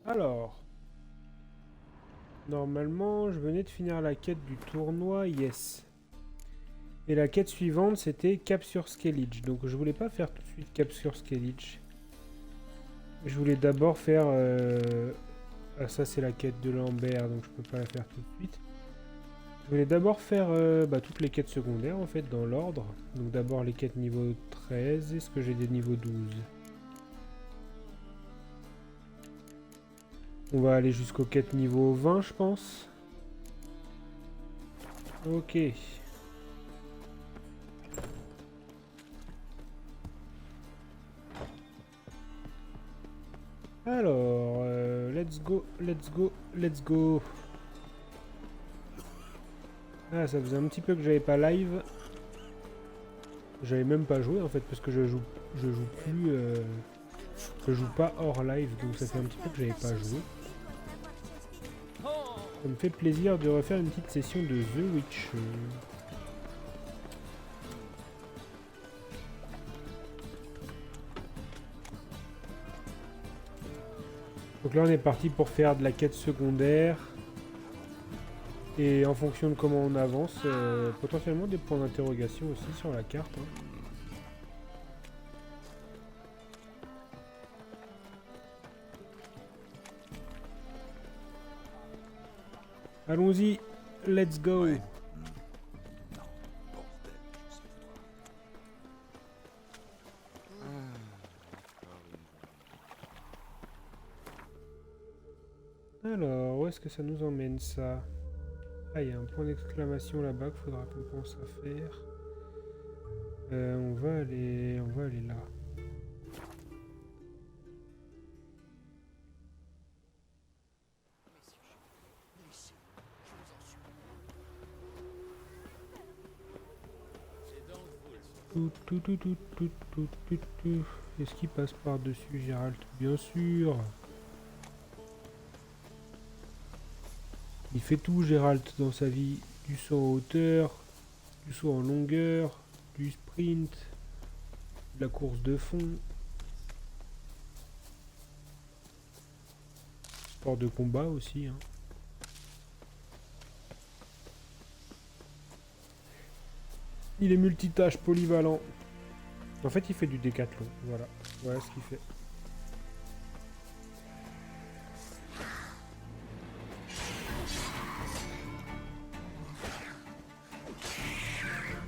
Alors, normalement, je venais de finir la quête du tournoi, yes. Et la quête suivante, c'était Cap sur Skellige. Donc je voulais pas faire tout de suite Cap sur Skellige. Je voulais d'abord faire... Ah, ça c'est la quête de Lambert, donc je peux pas la faire tout de suite. Je voulais d'abord faire toutes les quêtes secondaires en fait, dans l'ordre. Donc d'abord les quêtes niveau 13, est-ce que j'ai des niveaux 12? On va aller jusqu'aux quêtes niveau 20 je pense. Ok. Alors, let's go, let's go, let's go. Ah, ça faisait un petit peu que j'avais pas live. J'avais même pas joué en fait parce que je joue plus, je joue pas hors live, donc ça fait un petit peu que j'avais pas joué. Ça me fait plaisir de refaire une petite session de The Witch. Donc là on est parti pour faire de la quête secondaire. Et en fonction de comment on avance, potentiellement des points d'interrogation aussi sur la carte. Hein. Allons-y, let's go. Ouais. Alors, où est-ce que ça nous emmène ça? Ah, il y a un point d'exclamation là-bas qu'il faudra qu'on pense à faire. On va aller là. Est-ce qu'il passe par-dessus Gérald? Bien sûr. Il fait tout Gérald dans sa vie. Du saut en hauteur, du saut en longueur, du sprint, de la course de fond. Sport de combat aussi. Hein. Il est multitâche, polyvalent. En fait, il fait du décathlon. Voilà. Voilà ce qu'il fait.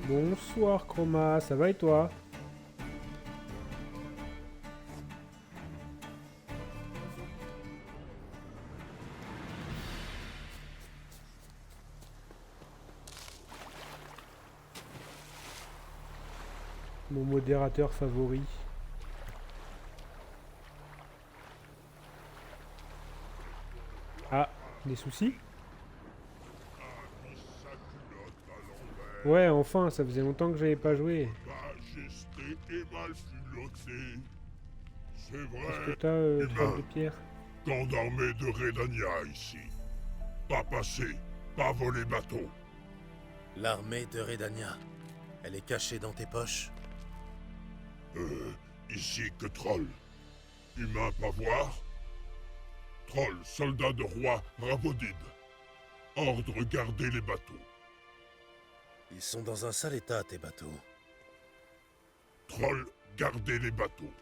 Bonsoir Chroma, ça va et toi? Mon modérateur favori. Ah, des soucis? Ouais, enfin, ça faisait longtemps que j'avais pas joué. C'est vrai. Est-ce que t'as trappe de pierre? Tant d'armée de Redania ici. Pas passer, pas voler bateau. L'armée de Redania, elle est cachée dans tes poches? Ici que troll. Humain pas voir. Troll, soldat de roi Ravodid. Ordre garder les bateaux. Ils sont dans un sale état, tes bateaux. Troll, garder les bateaux.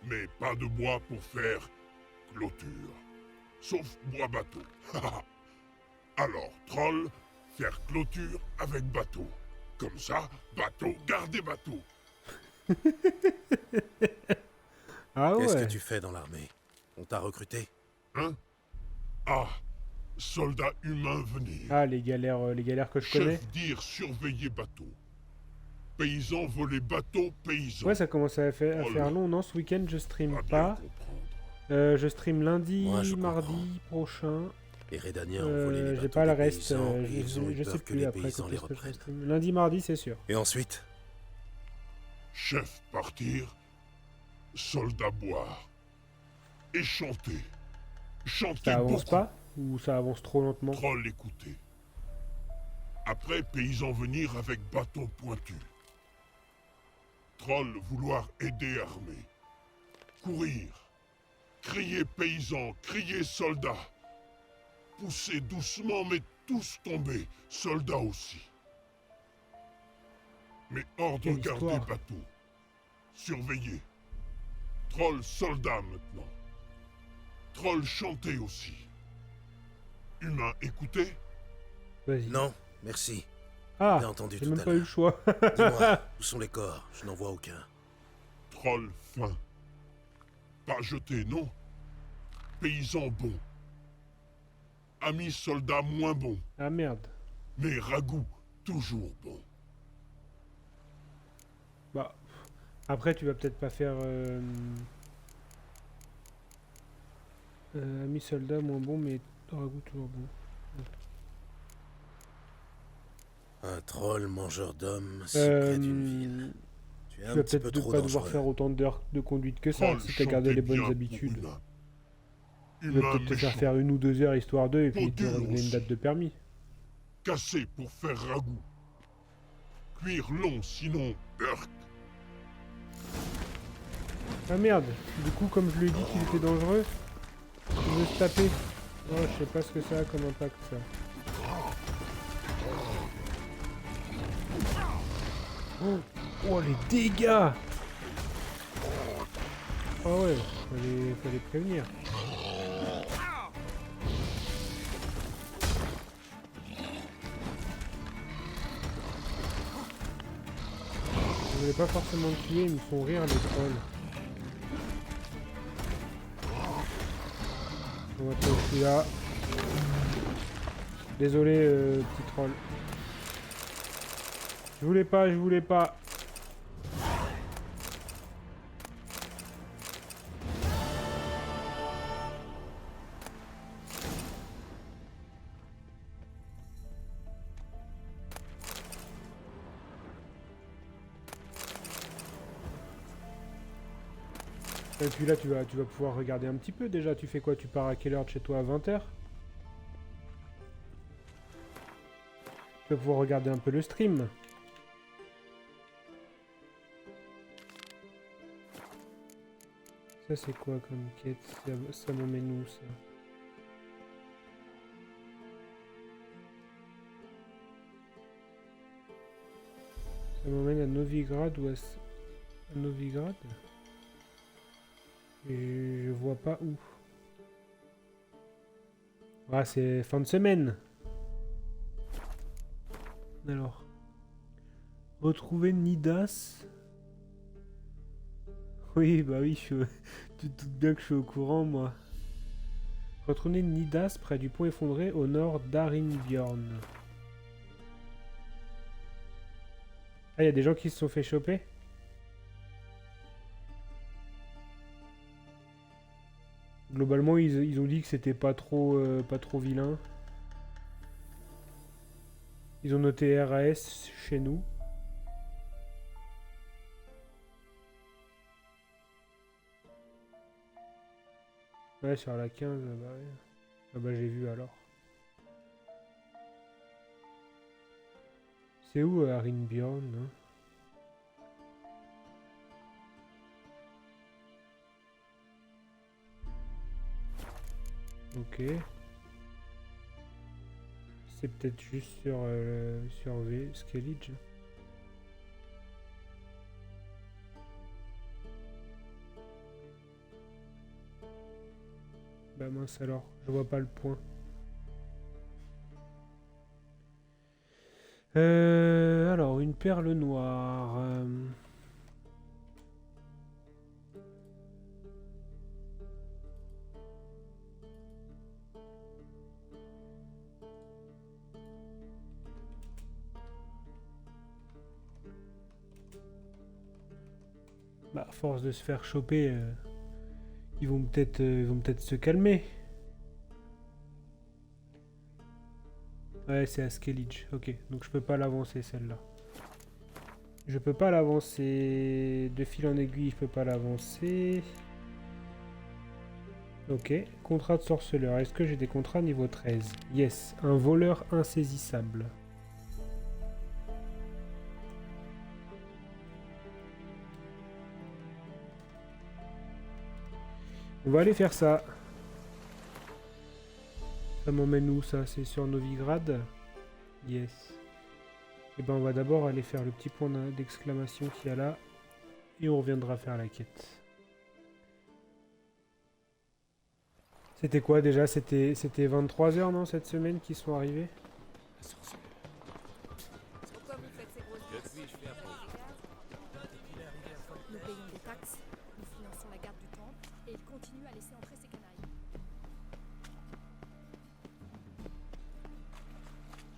Mais pas de bois pour faire clôture. Sauf bois bateau. Alors, troll, faire clôture avec bateau. Comme ça, bateau, garder bateau. Ah ouais. Qu'est-ce que tu fais dans l'armée? On t'a recruté? Hein? Ah, soldats humains venir. Ah, les galères que je connais. Chef dire surveiller bateau. Paysans voler bateau, paysans. Ouais, ça commence à faire long. Non, ce week-end, je stream pas. Je stream lundi, mardi prochain. Les Redaniens ont volé les bateaux. J'ai pas le des reste. paysans, et ils ont eu Je peur sais que plus les après paysans quand les est-ce que je reprennent. stream. Lundi, mardi, c'est sûr. Et ensuite? Chef partir. Soldats boire. Et chanter. Chanter Ça avance beaucoup. pas? Ou ça avance trop lentement? Troll écouter. Après, paysans venir avec bâton pointu. Troll vouloir aider armée. Courir. Criez paysans, criez soldats. Poussez doucement, mais tous tombés, soldats aussi. Mais ordre Quelle gardez histoire. bateau. Surveillez. Trolls soldats maintenant. Trolls chantez aussi. Humains écoutez. Vas-y. Non, merci. Ah, Bien entendu j'ai tout même à pas eu le l'heure. choix. Dis-moi, où sont les corps? Je n'en vois aucun. Trolls fins. Pas jetés, non. Paysans bons. Amis soldats moins bons. Ah merde. Mais ragoût toujours bon. Bah, après, tu vas peut-être pas faire... ami soldat moins bon, mais ragoût toujours bon. Un troll mangeur d'hommes si près d'une ville. Tu es Tu un vas petit peu peut-être trop pas devoir dangereux. faire autant d'heures de conduite que ça, Trolls si t'as gardé les chantez bonnes bien habitudes. pour humains. Tu vas Humains peut-être te faire méchants. faire 1 ou 2 heures histoire d'eux, et puis Peau te dure redonner une aussi. date de permis. Casser pour faire ragoût. Cuire long, sinon burk. Ah merde, du coup, comme je lui ai dit qu'il était dangereux, il veut se taper. Oh, je sais pas ce que ça a comme impact, ça. Oh, oh, les dégâts! Oh ouais, fallait prévenir. Je voulais pas forcément le tuer, ils me font rire les trolls. On va te celui-là. Désolé, petit troll. Je voulais pas, je voulais pas. Et puis là, tu vas pouvoir regarder un petit peu déjà. Tu fais quoi? Tu pars à quelle heure de chez toi? À 20h? Tu vas pouvoir regarder un peu le stream. Ça, c'est quoi comme quête? Ça m'emmène où, ça? Ça m'emmène à Novigrad ou à Novigrad? Et je vois pas où. Ah, c'est fin de semaine. Alors. Retrouver Nidas. Oui, bah oui, tu te doutes bien que je suis au courant, moi. Retrouver Nidas près du pont effondré au nord d'Arinbjorn. Ah, il y a des gens qui se sont fait choper? Globalement, ils ont dit que c'était pas trop vilain. Ils ont noté RAS chez nous. Ouais, sur la 15, bah ouais. Ah bah j'ai vu alors. C'est où Arinbjorn, hein? Ok. C'est peut-être juste sur Skellige. Bah mince alors, je vois pas le point. Alors, une perle noire. Bah, à force de se faire choper, ils vont peut-être se calmer. Ouais, c'est à Skellige. Ok, donc je peux pas l'avancer celle-là. Je peux pas l'avancer. De fil en aiguille, je peux pas l'avancer. Ok, contrat de sorceleur. Est-ce que j'ai des contrats niveau 13? Yes, un voleur insaisissable. On va aller faire ça. Ça m'emmène où ça? C'est sur Novigrad? Yes. Et ben on va d'abord aller faire le petit point d'exclamation qu'il y a là. Et on reviendra faire la quête. C'était quoi déjà? C'était 23 heures, non, cette semaine qui sont arrivées? Pourquoi vous faites ces grosses bourses? Nous payons des taxes, nous finançons la garde du temple, et il continue à laisser entrer ses canailles.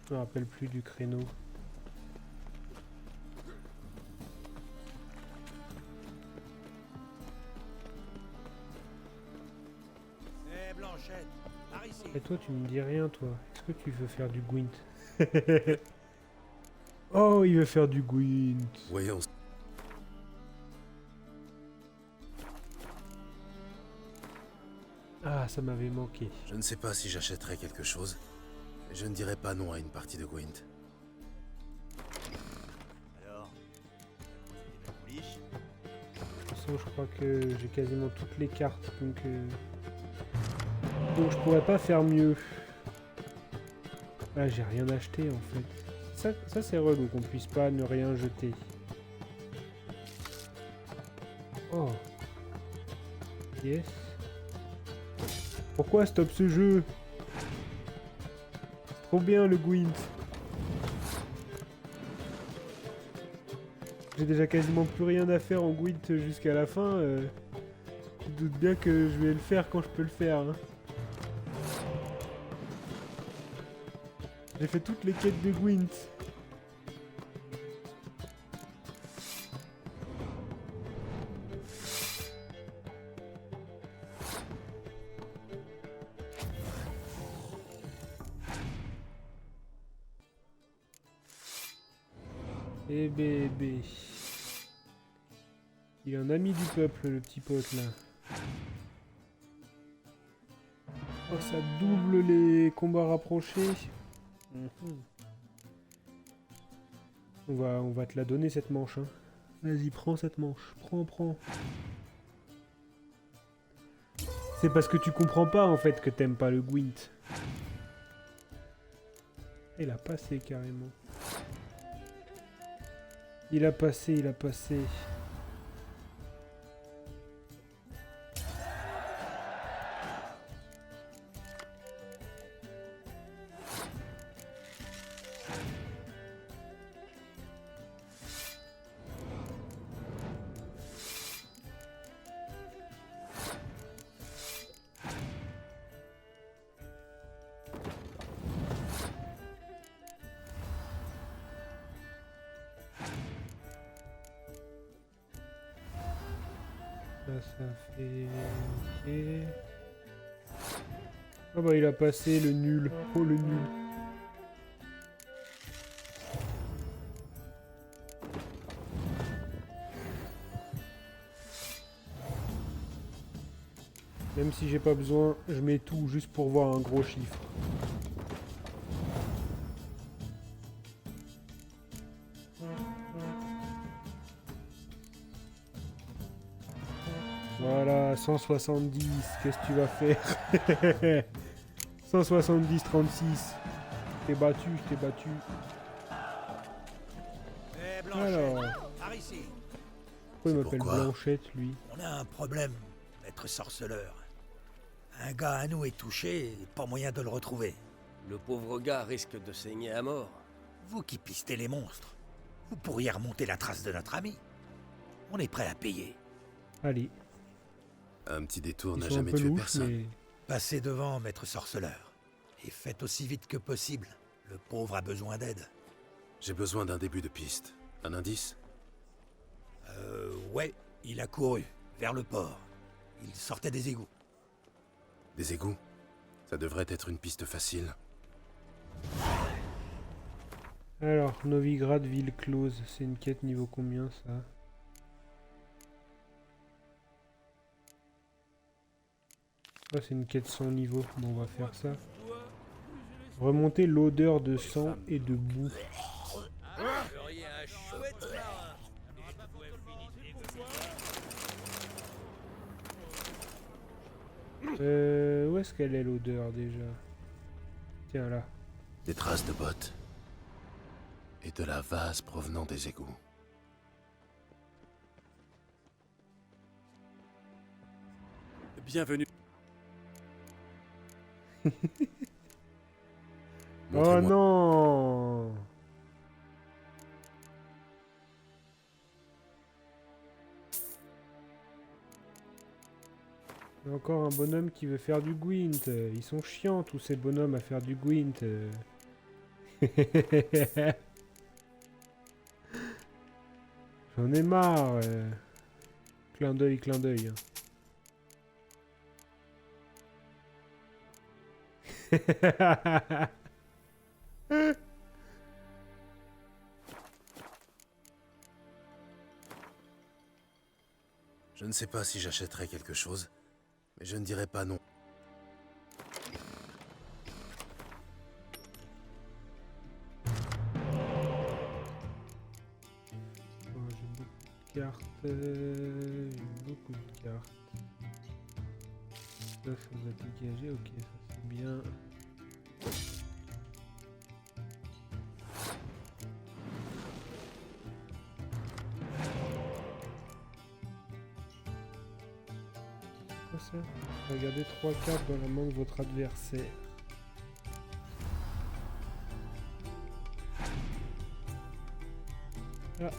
Je me rappelle plus du créneau. Eh Blanchette, par ici. Et toi, tu me dis rien, toi. Est-ce que tu veux faire du Gwent? Oh, il veut faire du Gwent. Voyons. Ah, ça m'avait manqué. Je ne sais pas si j'achèterai quelque chose. Mais je ne dirai pas non à une partie de Gwent. Alors, t'as croisé des belles pouliches? De toute façon, je crois que j'ai quasiment toutes les cartes, donc je pourrais pas faire mieux. Ah, j'ai rien acheté en fait. Ça c'est relou qu'on puisse pas ne rien jeter. Oh. Yes. Pourquoi stop ce jeu? C'est trop bien le Gwent. J'ai déjà quasiment plus rien à faire en Gwent jusqu'à la fin. Je doute bien que je vais le faire quand je peux le faire. Hein. J'ai fait toutes les quêtes de Gwent. Eh bébé. Il est un ami du peuple, le petit pote là. Oh, ça double les combats rapprochés. On va te la donner cette manche. Hein. Vas-y, prends cette manche. Prends. C'est parce que tu comprends pas en fait que t'aimes pas le Gwent. Il a passé carrément. Il a passé. Ça fait... Ok. Ah bah il a passé le nul. Oh le nul. Même si j'ai pas besoin, je mets tout juste pour voir un gros chiffre. Voilà, 170, qu'est-ce que tu vas faire? 170, 36. T'es battu, je t'ai battu. Eh Blanchette, Alors, par ici. pourquoi il m'appelle Pourquoi Blanchette, lui? On a un problème, maître sorceleur. Un gars à nous est touché et pas moyen de le retrouver. Le pauvre gars risque de saigner à mort. Vous qui pistez les monstres, vous pourriez remonter la trace de notre ami. On est prêt à payer. Allez, Un petit détour ils n'a sont un jamais peu tué louches, personne. mais... Passez devant, maître sorceleur. Et faites aussi vite que possible. Le pauvre a besoin d'aide. J'ai besoin d'un début de piste. Un indice? Ouais, il a couru, vers le port. Il sortait des égouts. Des égouts? Ça devrait être une piste facile. Alors, Novigrad, ville close, c'est une quête niveau combien, ça? Ah, c'est une quête sans niveau. Bon, on va faire ça. Remonter l'odeur de sang et de boue. Où est-ce qu'elle est l'odeur déjà? Tiens là. Des traces de bottes. Et de la vase provenant des égouts. Bienvenue. Oh Montrez-moi. non! Il y a encore un bonhomme qui veut faire du Gwent. Ils sont chiants tous ces bonhommes à faire du Gwent. J'en ai marre. Clin d'œil, clin d'œil. Je ne sais pas si j'achèterai quelque chose, mais je ne dirai pas non. Oh, j'ai beaucoup de cartes. J'ai beaucoup de cartes. Ça, on va dégager. Ok, ça c'est bien. Quoi ça? Regardez 3 cartes dans la main de votre adversaire. Ah.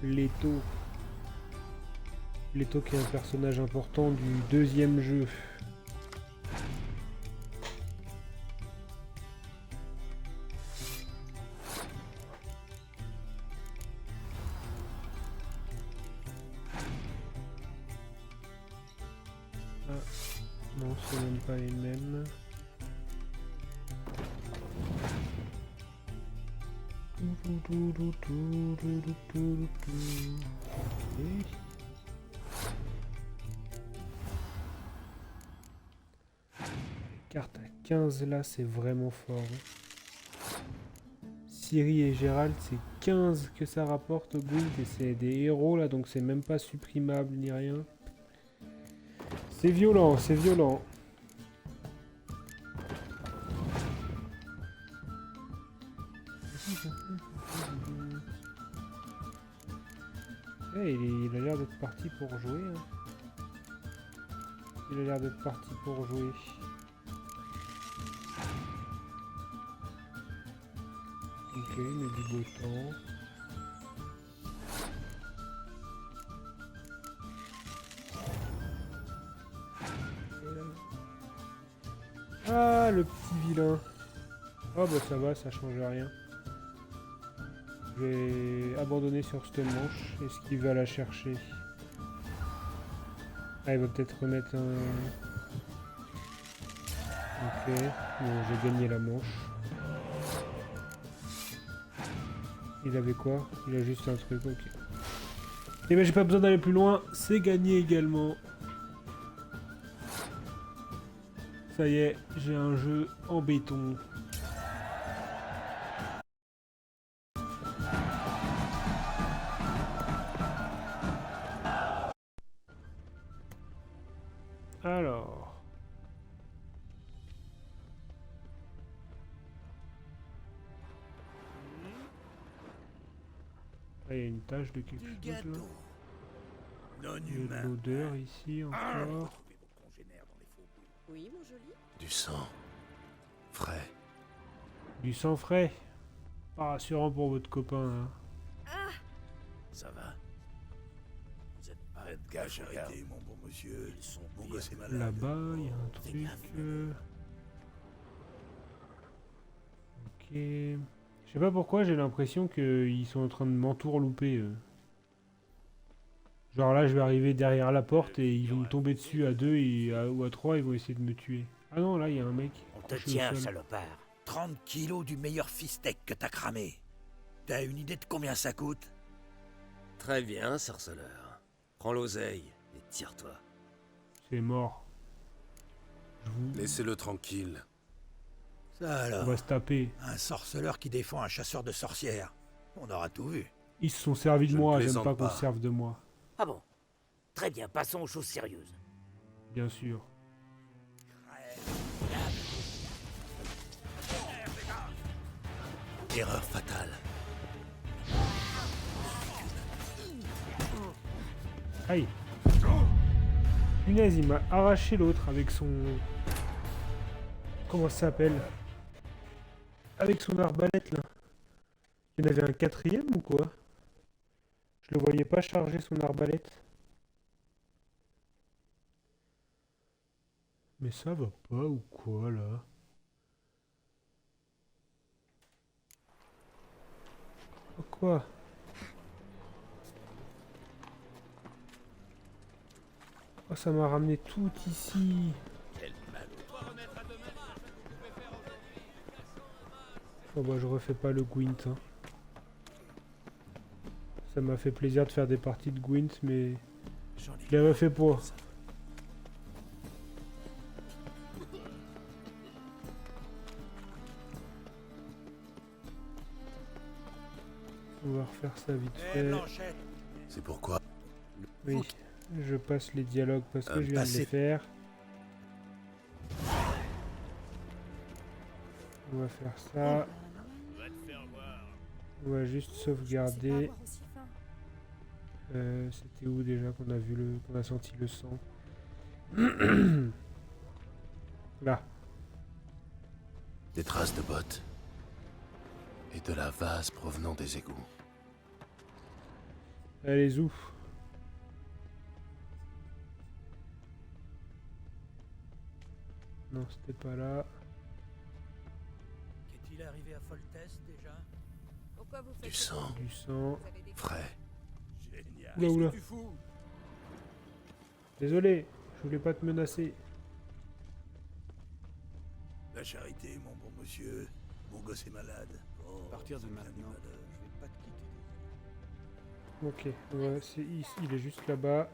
Leto. Leto qui est un personnage important du deuxième jeu. Ah, non, c'est même pas les mêmes. Ok. Carte à 15 là, c'est vraiment fort. Hein. Ciri et Gérald, c'est 15 que ça rapporte au Gwent et c'est des héros là, donc c'est même pas supprimable ni rien. C'est violent, c'est violent. Eh, il a l'air d'être parti pour jouer. Hein. Il a l'air d'être parti pour jouer. Ok, il met du beau temps. Ah, le petit vilain. Oh bah ça va, ça change rien. Je vais abandonner sur cette manche. Est-ce qu'il va la chercher? Ah, il va peut-être remettre un... Ok, bon, j'ai gagné la manche. Il avait quoi? Il a juste un truc, ok. Et ben j'ai pas besoin d'aller plus loin, c'est gagné également. Ça y est, j'ai un jeu en béton. Alors... Ah, il y a une tache de quelque Du chose là. gâteau. Non Il y a de humain. l'odeur ici encore. Retrouvez vos congénères dans les faubourgs. Oui, mon joli. Du sang. Frais. Du sang frais. Pas rassurant pour votre copain. Hein. Ça va? Vous êtes pas Faites gaffe, arrêtez, mon bon monsieur. Ils sont Mon bien. gosse est malade. Là-bas, il y a un Fais truc. gaffe. Ok. Je sais pas pourquoi, j'ai l'impression qu'ils sont en train de m'entourlouper. Genre là, je vais arriver derrière la porte et ils vont me tomber dessus à 2 ou à 3, ils vont essayer de me tuer. Ah non, là, il y a un mec. On te accroché au tient, sol. salopard. 30 kilos du meilleur fistek que t'as cramé. T'as une idée de combien ça coûte? Très bien, sorceleur. Prends l'oseille et tire-toi. C'est mort. Je vous... Laissez-le tranquille. Ça alors, On va se taper. un sorceleur qui défend un chasseur de sorcières. On aura tout vu. Ils se sont servis de Je ne moi, j'aime plaisante pas qu'on pas. se serve de moi. Ah bon? Très bien, passons aux choses sérieuses. Bien sûr. Erreur fatale. Aïe. Punaise, il m'a arraché l'autre avec son... Comment ça s'appelle? Avec son arbalète, là. Il y en avait un quatrième ou quoi? Je le voyais pas charger son arbalète. Mais ça va pas ou quoi, là? Quoi? Oh, ça m'a ramené tout ici. Oh bah je refais pas le Gwent. Hein. Ça m'a fait plaisir de faire des parties de Gwent, mais je les refais pas. On va refaire ça vite fait. C'est pourquoi Oui, je passe les dialogues parce que je viens de passer. les faire. On va faire ça. On va juste C'est sauvegarder. pas avoir aussi faim. C'était où déjà qu'on a vu qu'on a senti le sang? Là. des traces de bottes et de la vase provenant des égouts. Allez, où? Non, c'était pas là. Qu'est-il arrivé à Foltest déjà? Pourquoi vous faites Du ça? sang Du sang. Vous avez des frais. Génial. Oula, oula. Tu fous? Désolé, je voulais pas te menacer. La charité, mon bon monsieur. Mon gosse est malade. Oh, À partir de c'est bien maintenant, du malheur. je vais pas te quitter. Ok, ouais, il est juste là-bas.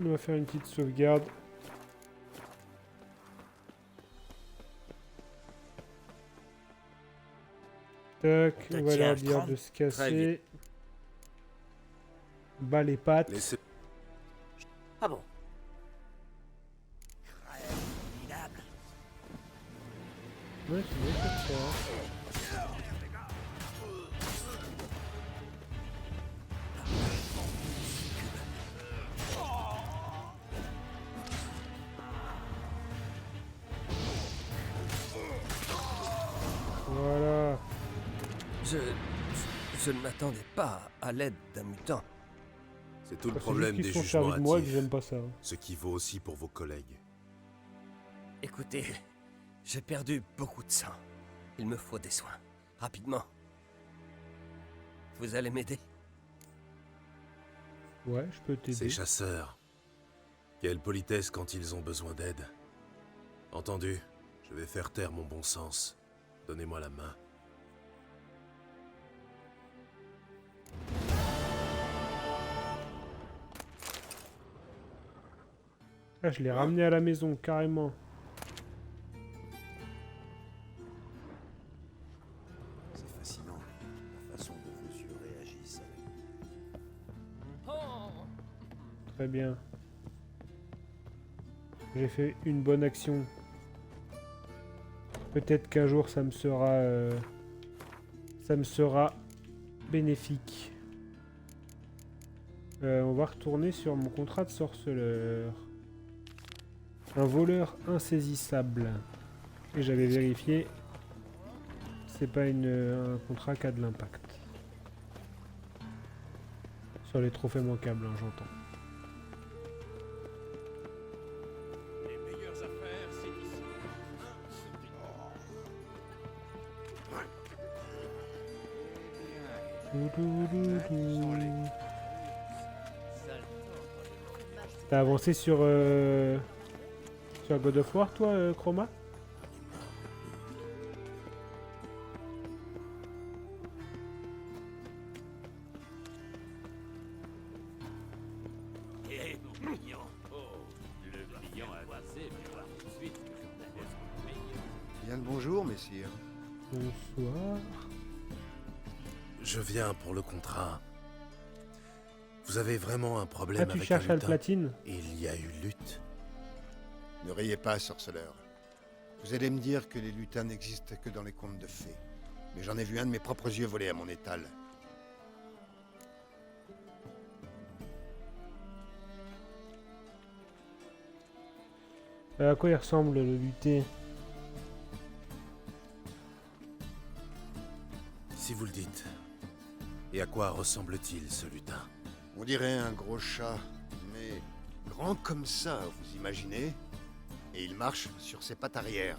On va faire une petite sauvegarde. Tac, on va Tiens, leur dire Strom. de se Très casser. Bas les pattes. Laissez... Ah bon? Minable. Ouais, c'est bien comme ça. Voilà. Je ne m'attendais pas à l'aide d'un mutant. C'est tout le C'est juste problème qu'ils des se sont servis jugements de moi et que hâtifs. j'aime pas ça. hein. Ce qui vaut aussi pour vos collègues. Écoutez, j'ai perdu beaucoup de sang. Il me faut des soins. Rapidement. Vous allez m'aider? Ouais, je peux Ces t'aider. chasseurs. Quelle politesse quand ils ont besoin d'aide. Entendu, je vais faire taire mon bon sens. Donnez-moi la main. Ah, je l'ai ramené à la maison, carrément. C'est fascinant, la façon dont vos yeux réagissent avec... Très bien. J'ai fait une bonne action. Peut-être qu'un jour ça me sera bénéfique. On va retourner sur mon contrat de sorceleur. Un voleur insaisissable. Et j'avais vérifié. C'est pas un contrat qui a de l'impact. Sur les trophées manquables, hein, j'entends. Les meilleures affaires, c'est ici. T'as avancé sur God of War, toi, Chroma? Eh, mon mignon. Le client a passé, mais voir tout de suite que je propose le meilleur. Bien le bonjour, messire. Bonsoir. Je viens pour le contrat. Vous avez vraiment un problème Ah, tu avec un cherches lutin? Alplatine? Il y a eu lutte. Ne riez pas, sorceleur. Vous allez me dire que les lutins n'existent que dans les contes de fées. Mais j'en ai vu un de mes propres yeux voler à mon étal. À quoi il ressemble le luté? Si vous le dites. Et à quoi ressemble-t-il, ce lutin? On dirait un gros chat, mais grand comme ça, vous imaginez? Et il marche sur ses pattes arrière.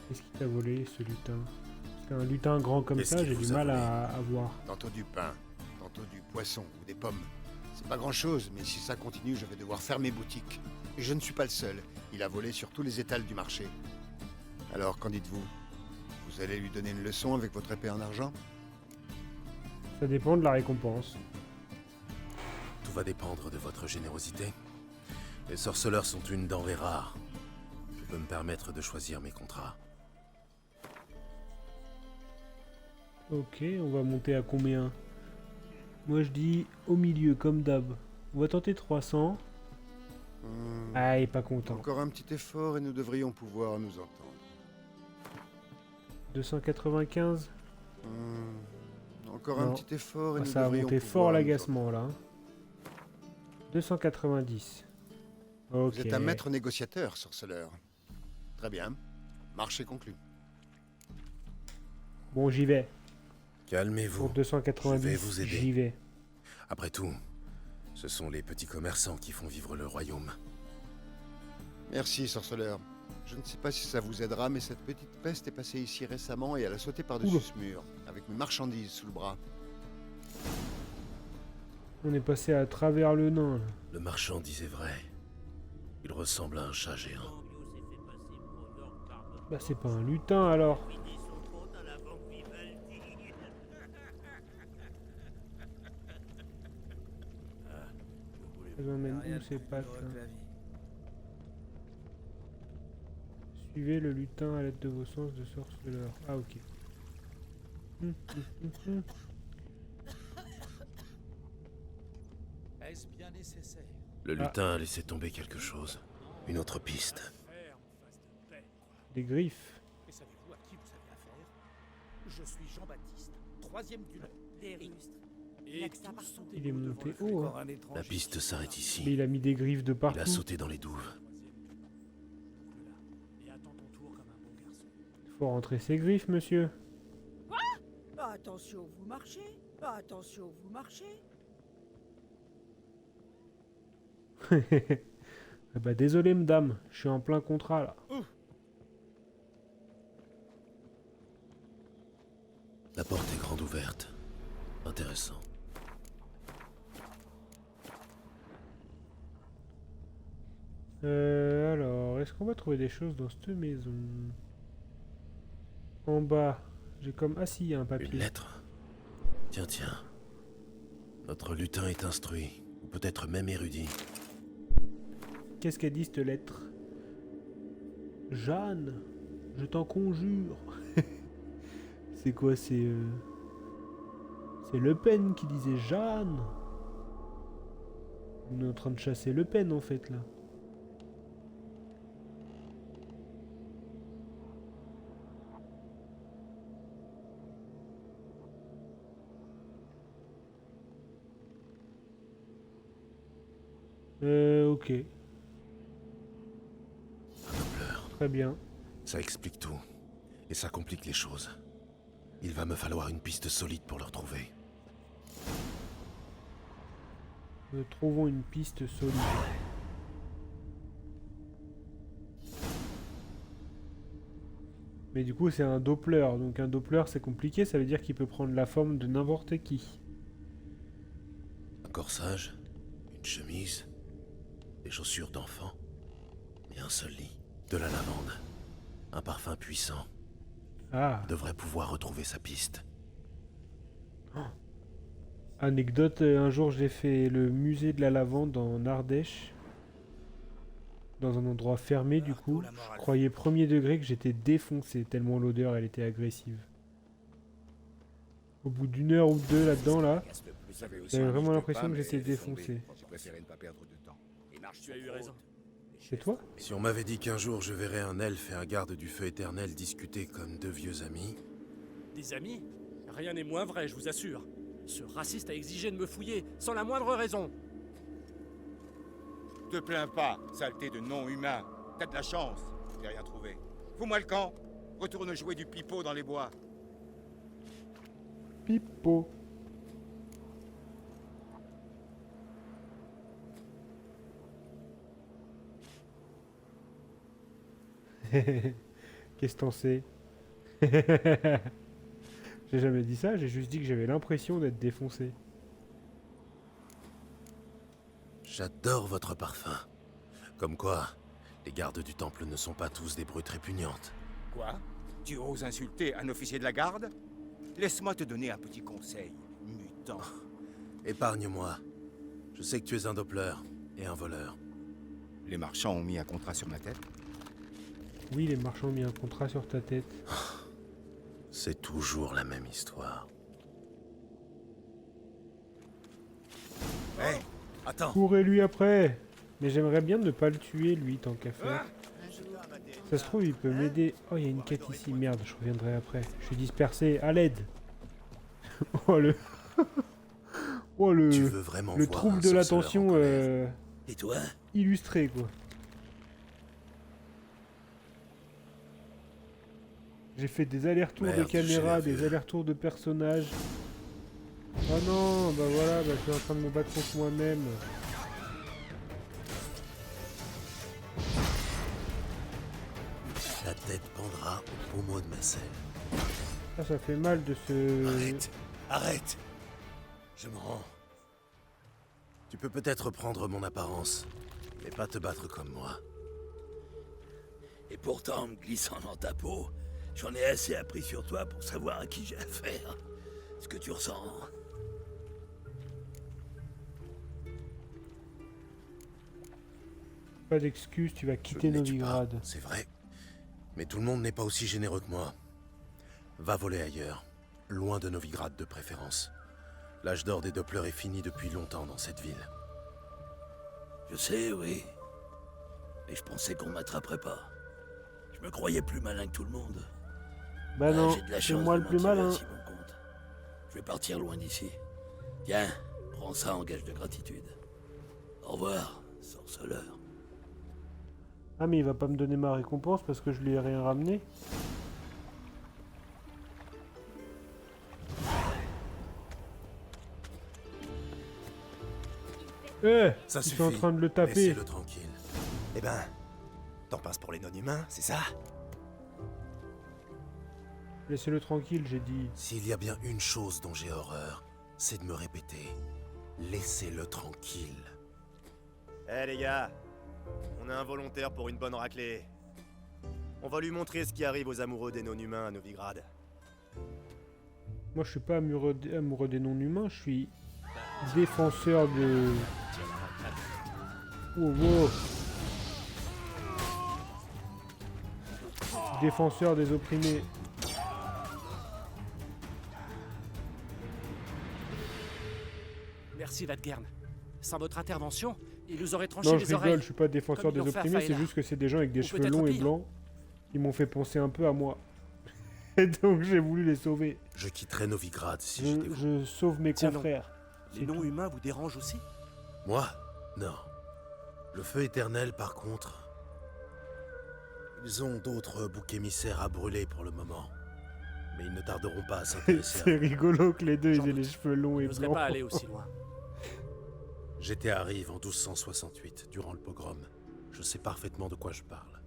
Qu'est-ce qui t'a volé, ce lutin? Parce qu'un lutin grand comme Qu'est-ce ça, qu'il j'ai vous du a mal volé à voir. Tantôt du pain, tantôt du poisson ou des pommes. C'est pas grand-chose, mais si ça continue, je vais devoir fermer boutique. Et je ne suis pas le seul. Il a volé sur tous les étals du marché. Alors, qu'en dites-vous? Vous allez lui donner une leçon avec votre épée en argent? Ça dépend de la récompense. Tout va dépendre de votre générosité. Les sorceleurs sont une denrée rare. Je peux me permettre de choisir mes contrats. Ok, on va monter à combien? Moi je dis au milieu, comme d'hab. On va tenter 300. Ah, il est pas content. Encore un petit effort et nous devrions pouvoir nous entendre. 295. Encore Non. un petit effort et Ah, nous ça a devrions monté pouvoir fort nous l'agacement là. 290. entendre. Ok. Vous êtes un maître négociateur, sorceleur. Très bien. Marché conclu. Bon, j'y vais. Calmez-vous. Pour 290, Je vais vous aider. j'y vais. Après tout, ce sont les petits commerçants qui font vivre le royaume. Merci, sorceleur. Je ne sais pas si ça vous aidera, mais cette petite peste est passée ici récemment et elle a sauté par-dessus Oula. ce mur, avec mes marchandises sous le bras. On est passé à travers le nain. Là. Le marchand disait vrai. Il ressemble à un chat géant. Bah c'est pas un lutin alors. Elles emmènent où ces pattes là? Suivez le lutin à l'aide de vos sens de sorceleur. Ah ok. Est-ce bien nécessaire? Le lutin a laissé tomber quelque chose. Une autre piste. Faire en face de paix, quoi. Des griffes. Et savez-vous à qui vous avez affaire? Je suis Jean-Baptiste, troisième du nom. Les rustres. Et que ça tous part. sont Il est égaux monté devant le haut, flux. hein. La piste s'arrête Mais ici. il a mis des griffes de Il partout. a sauté dans les douves. Et attends ton tour comme un bon garçon. Faut rentrer ses griffes, monsieur. Attention, vous marchez. Attention, vous marchez. Ah bah désolé madame, je suis en plein contrat là. La porte est grande ouverte. Intéressant. Alors, est-ce qu'on va trouver des choses dans cette maison? En bas, j'ai comme... Ah si, il y a un Une papier. lettre. Tiens, tiens. Notre lutin est instruit, ou peut-être même érudit. Qu'est-ce qu'elle dit cette lettre? Jeanne, je t'en conjure. C'est quoi? C'est Le Pen qui disait Jeanne. On est en train de chasser Le Pen en fait là. Ok. Très bien. Ça explique tout. Et ça complique les choses. Il va me falloir une piste solide pour le retrouver. Nous trouvons une piste solide. Mais du coup, c'est un Doppler. Donc un Doppler, c'est compliqué. Ça veut dire qu'il peut prendre la forme de n'importe qui. Un corsage, une chemise, des chaussures d'enfant, et un seul lit. De la lavande. Un parfum puissant. Ah, Devrait pouvoir retrouver sa piste. anecdote, un jour j'ai fait le musée de la lavande en Ardèche. dans un endroit fermé du coup. Je croyais premier degré que j'étais défoncé tellement l'odeur elle était agressive. Au bout d'une heure ou deux là-dedans là, j'avais vraiment l'impression que j'étais défoncé. Tu as eu raison. C'est toi? Si on m'avait dit qu'un jour je verrais un elfe et un garde du feu éternel discuter comme deux vieux amis... Des amis? Rien n'est moins vrai, je vous assure. Ce raciste a exigé de me fouiller, sans la moindre raison. Te plains pas, saleté de non-humain. T'as de la chance, j'ai rien trouvé. Fous-moi le camp. Retourne jouer du pipeau dans les bois. Pipo. Qu'est-ce que t'en sais? J'ai jamais dit ça, j'ai juste dit que j'avais l'impression d'être défoncé. J'adore votre parfum. Comme quoi, les gardes du temple ne sont pas tous des brutes répugnantes. Quoi? Tu oses insulter un officier de la garde? Laisse-moi te donner un petit conseil, mutant. Épargne-moi. Je sais que tu es un doppler et un voleur. Les marchands ont mis un contrat sur ma tête? Oui, les marchands ont mis un contrat sur ta tête. C'est toujours la même histoire. Hé, attends. Courez-lui après. Mais j'aimerais bien ne pas le tuer, lui, tant qu'à faire. Ça se trouve, il peut m'aider. Oh, il y a une quête ici. Merde, je reviendrai après. Je suis dispersé. À l'aide. Oh, le... oh, le... Tu veux vraiment le voir trouble un de sorceleur l'attention en colère? Et toi? illustré, quoi. J'ai fait des allers-retours de Merde, caméra, j'ai la des vue. allers-retours de personnages. Oh non, bah voilà, bah, je suis en train de me battre contre moi-même. La tête pendra au pommeau de ma selle. Ah, ça fait mal de se... Arrête! Arrête! Je me rends. Tu peux peut-être prendre mon apparence, mais pas te battre comme moi. Et pourtant, en me glissant dans ta peau, j'en ai assez appris sur toi pour savoir à qui j'ai affaire. Ce que tu ressens. Pas d'excuses, tu vas quitter Je ne les tue pas, Novigrad. c'est vrai. Mais tout le monde n'est pas aussi généreux que moi. Va voler ailleurs. Loin de Novigrad de préférence. L'âge d'or des Dopplers est fini depuis longtemps dans cette ville. Je sais, oui. Mais je pensais qu'on m'attraperait pas. Je me croyais plus malin que tout le monde. Bah non, j'ai de la c'est chance moi de le plus m'en tirer malin. à si bon compte. Je vais partir loin d'ici. Tiens, prends ça en gage de gratitude. Au revoir, sorceleur. Ah mais il va pas me donner ma récompense parce que je lui ai rien ramené. Ça ils suffit. sont en train de le taper. Laissez-le tranquille. Eh ben, t'en passes pour les non-humains, c'est ça? Laissez-le tranquille, j'ai dit. S'il y a bien une chose dont j'ai horreur, c'est de me répéter. Laissez-le tranquille. Eh les gars, on a un volontaire pour une bonne raclée. On va lui montrer ce qui arrive aux amoureux des non-humains à Novigrad. Moi je suis pas amoureux des non-humains, je suis défenseur de... Oh, wow. Défenseur des opprimés. Merci, Vadgern. Sans votre intervention, il nous aurait tranché Non, je les oreilles. rigole, je suis pas défenseur comme des ils l'ont fait à opprimés, c'est Faïla. juste que c'est des gens avec des Ou cheveux peut-être longs et pire. blancs. Ils m'ont fait penser un peu à moi. Et donc j'ai voulu les sauver. Je quitterai Novigrad si j'étais vous. Je sauve mes Tiens, non. confrères. Les non-humains vous dérangent aussi? Moi? Non. Le feu éternel, par contre... Ils ont d'autres boucs émissaires à brûler pour le moment. Mais ils ne tarderont pas à s'intéresser à C'est rigolo que les deux ils J'en aient les doute. cheveux longs et Je n'oserais blancs. pas aller aussi loin. J'étais à Rive en 1268, durant le pogrom. Je sais parfaitement de quoi je parle.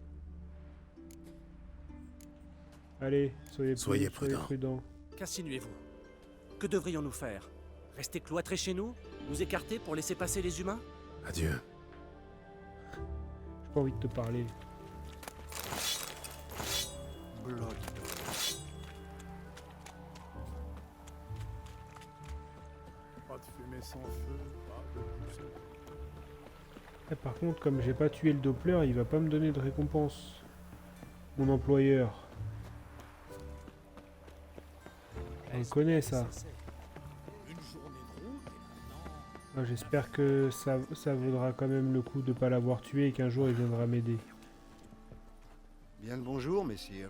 Allez, Soyez prudents. prudents. Qu'insinuez-vous? Que devrions-nous faire? Rester cloîtrés chez nous? Nous écarter pour laisser passer les humains? Adieu. J'ai pas envie de te parler. Pas de fumée sans feu, pas de boussole. Et par contre, comme j'ai pas tué le Doppler, il va pas me donner de récompense. Mon employeur. Elle connaît ça. Ah, j'espère que ça vaudra quand même le coup de pas l'avoir tué et qu'un jour il viendra m'aider. Bien le bonjour, messire.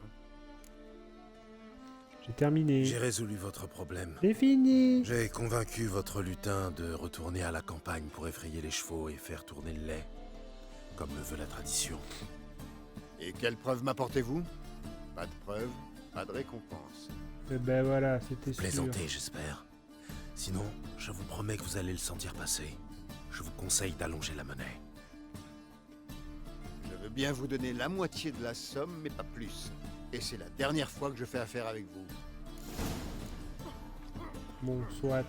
J'ai terminé. J'ai résolu votre problème. C'est fini. J'ai convaincu votre lutin de retourner à la campagne pour effrayer les chevaux et faire tourner le lait, comme le veut la tradition. Et quelle preuve m'apportez-vous? Pas de preuve, pas de récompense. Eh ben voilà, c'était sûr. Plaisantez, j'espère. Sinon, je vous promets que vous allez le sentir passer. Je vous conseille d'allonger la monnaie. Je veux bien vous donner la moitié de la somme, mais pas plus. Et c'est la dernière fois que je fais affaire avec vous. Bon, soit.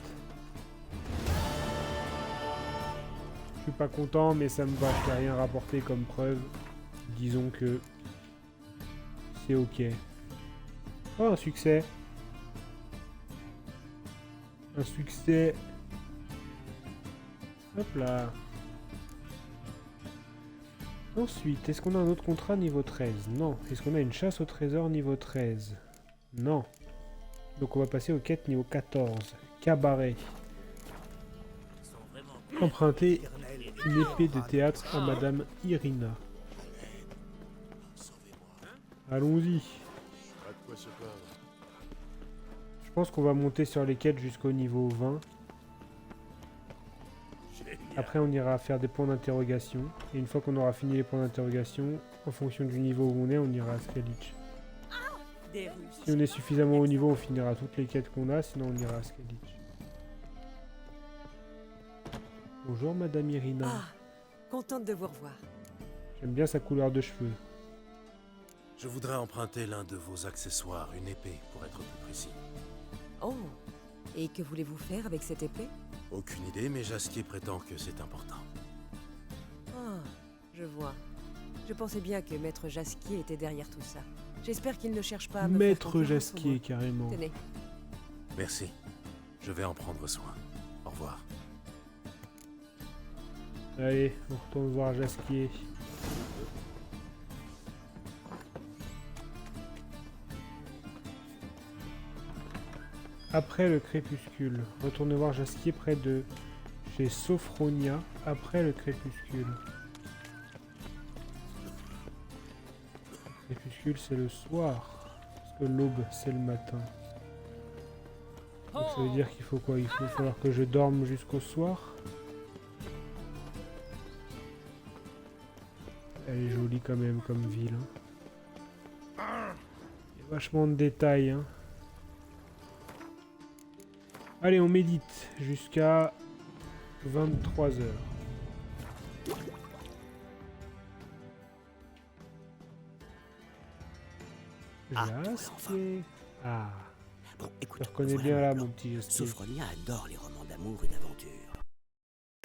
Je suis pas content, mais ça me va. Je t'ai rien rapporté comme preuve. Disons que c'est ok. Oh, un succès. Un succès. Hop là. Ensuite, est-ce qu'on a un autre contrat niveau 13? Non. Est-ce qu'on a une chasse au trésor niveau 13? Non. Donc on va passer aux quêtes niveau 14. Cabaret. Emprunter une épée de théâtre à Madame Irina. Allons-y. Pas de quoi se plaindre. Je pense qu'on va monter sur les quêtes jusqu'au niveau 20. Après on ira faire des points d'interrogation. Et une fois qu'on aura fini les points d'interrogation, en fonction du niveau où on est, on ira à Skellige. Si on est suffisamment haut niveau, on finira toutes les quêtes qu'on a, sinon on ira à Skellige. Bonjour Madame Irina. Ah, contente de vous revoir. J'aime bien sa couleur de cheveux. Je voudrais emprunter l'un de vos accessoires, une épée, pour être plus précis. Oh, et que voulez-vous faire avec cette épée? Aucune idée, mais Jasquier prétend que c'est important. Ah, je vois. Je pensais bien que Maître Jasquier était derrière tout ça. J'espère qu'il ne cherche pas à me faire Maître confiance, Jasquier, au moins. carrément. Tenez. Merci. Je vais en prendre soin. Au revoir. Allez, on retourne voir Jasquier. Après le crépuscule. Retournez voir Jasquier près de chez Sophronia après le crépuscule. Le crépuscule c'est le soir. Parce que l'aube c'est le matin. Donc ça veut dire qu'il faut quoi? Il faut falloir que je dorme jusqu'au soir. Elle est jolie quand même comme ville. Hein. Il y a vachement de détails. Hein. Allez, on médite jusqu'à 23 h. Jasquier. Ah. Bon, écoute, Je reconnais voilà bien là mon plan. mon petit Jasquier. Sophronia adore les romans d'amour et d'aventure.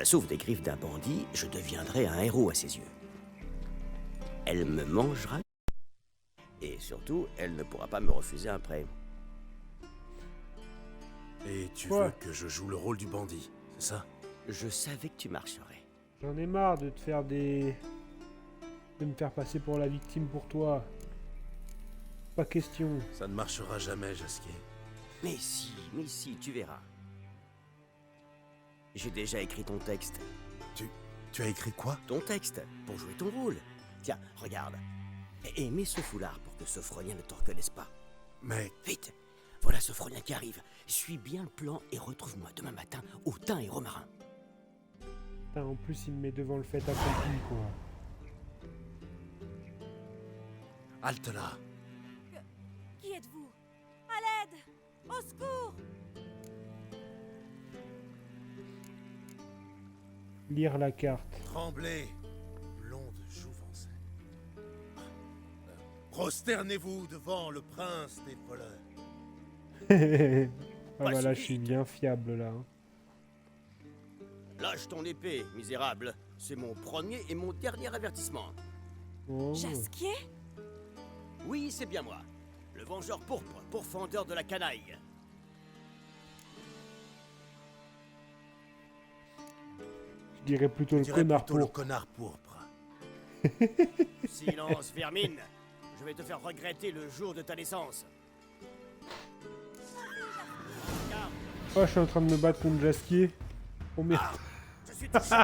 Sauf des griffes d'un bandit, je deviendrai un héros à ses yeux. Elle me mangera. Et surtout, elle ne pourra pas me refuser un prêt. Et tu Quoi? veux que je joue le rôle du bandit, c'est ça? Je savais que tu marcherais. J'en ai marre de te faire des... de me faire passer pour la victime pour toi. Pas question. Ça ne marchera jamais, Jasquier. Mais si, tu verras. J'ai déjà écrit ton texte. Tu as écrit quoi? Ton texte, pour jouer ton rôle. Tiens, regarde. Et mets ce foulard pour que Sophronia ne te reconnaisse pas. Mais... Vite! Voilà Sophronia qui arrive. Suis bien le plan et retrouve-moi demain matin au thym et romarin. Putain, en plus, il me met devant le fait accompli, quoi. Halte là. Qui êtes-vous? À l'aide! Au secours! Lire la carte. Tremblez, blonde jouvence. Prosternez-vous devant le prince des voleurs. Ah bah là, je suis bien fiable, là. Hein. Lâche ton épée, misérable. C'est mon premier et mon dernier avertissement. Oh. Jasquier? Oui, c'est bien moi. Le vengeur pourpre, pourfendeur de la canaille. Je dirais plutôt le Je dirais connard plutôt le pourpre. connard pourpre. Silence, vermine. Je vais te faire regretter le jour de ta naissance. Oh, je suis en train de me battre contre Jaskier. Oh merde. Je suis touché.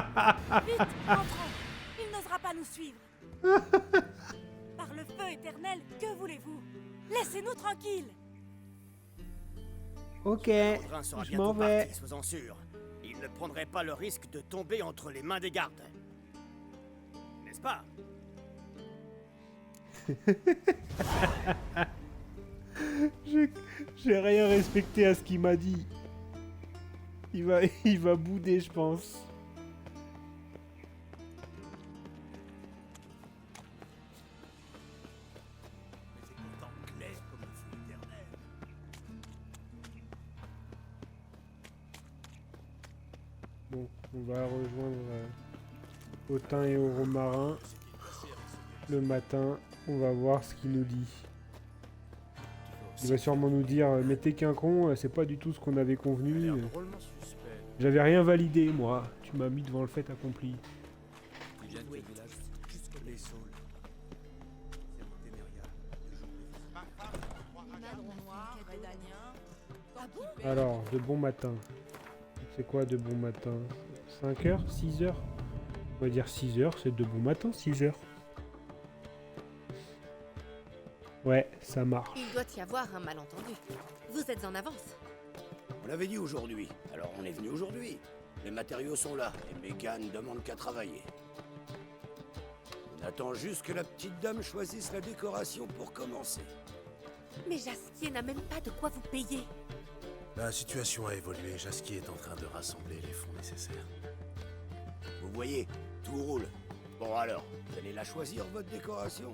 Vite, entrons. Il n'osera pas nous suivre. Par le feu éternel, que voulez-vous? Laissez-nous tranquilles. Ok, Vaudrin sera je bientôt m'en vais. parti, sois-en sûr. Il ne prendrait pas le risque de tomber entre les mains des gardes. N'est-ce pas? J'ai rien respecté à ce qu'il m'a dit. Il va bouder, je pense. Mais c'est pourtant clair comme le feu éternel. Bon, on va rejoindre Autain et Oromarin. Le matin, on va voir ce qu'il nous dit. Il va sûrement nous dire mais t'es qu'un con, c'est pas du tout ce qu'on avait convenu. J'avais rien validé, moi. Tu m'as mis devant le fait accompli. Alors, de bon matin. C'est quoi de bon matin? 5 heures? 6 heures? On va dire 6 heures, c'est de bon matin, 6 heures. Ouais, ça marche. Il doit y avoir un malentendu. Vous êtes en avance. On l'avait dit aujourd'hui, alors on est venu aujourd'hui. Les matériaux sont là, et Megan ne demande qu'à travailler. On attend juste que la petite dame choisisse la décoration pour commencer. Mais Jaskier n'a même pas de quoi vous payer. La situation a évolué. Jaskier est en train de rassembler les fonds nécessaires. Vous voyez, tout roule. Bon alors, vous allez la choisir, votre décoration?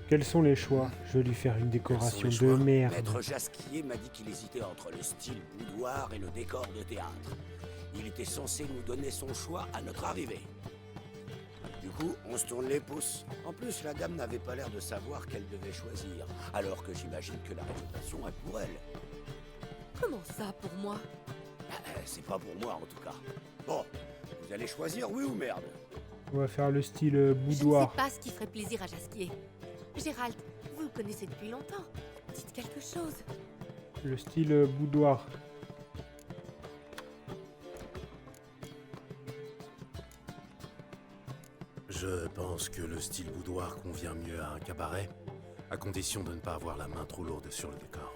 Quels sont les choix? Je vais lui faire une décoration de merde. Maître Jaskier m'a dit qu'il hésitait entre le style boudoir et le décor de théâtre. Il était censé nous donner son choix à notre arrivée. Du coup, on se tourne les pouces. En plus, la dame n'avait pas l'air de savoir qu'elle devait choisir, alors que j'imagine que la réputation est pour elle. Comment ça, pour moi? C'est pas pour moi, en tout cas. Bon, vous allez choisir oui ou merde? On va faire le style Je ne boudoir. sais pas ce qui ferait plaisir à Jaskier. Gérald, vous le connaissez depuis longtemps. Dites quelque chose. Le style boudoir. Je pense que le style boudoir convient mieux à un cabaret, à condition de ne pas avoir la main trop lourde sur le décor.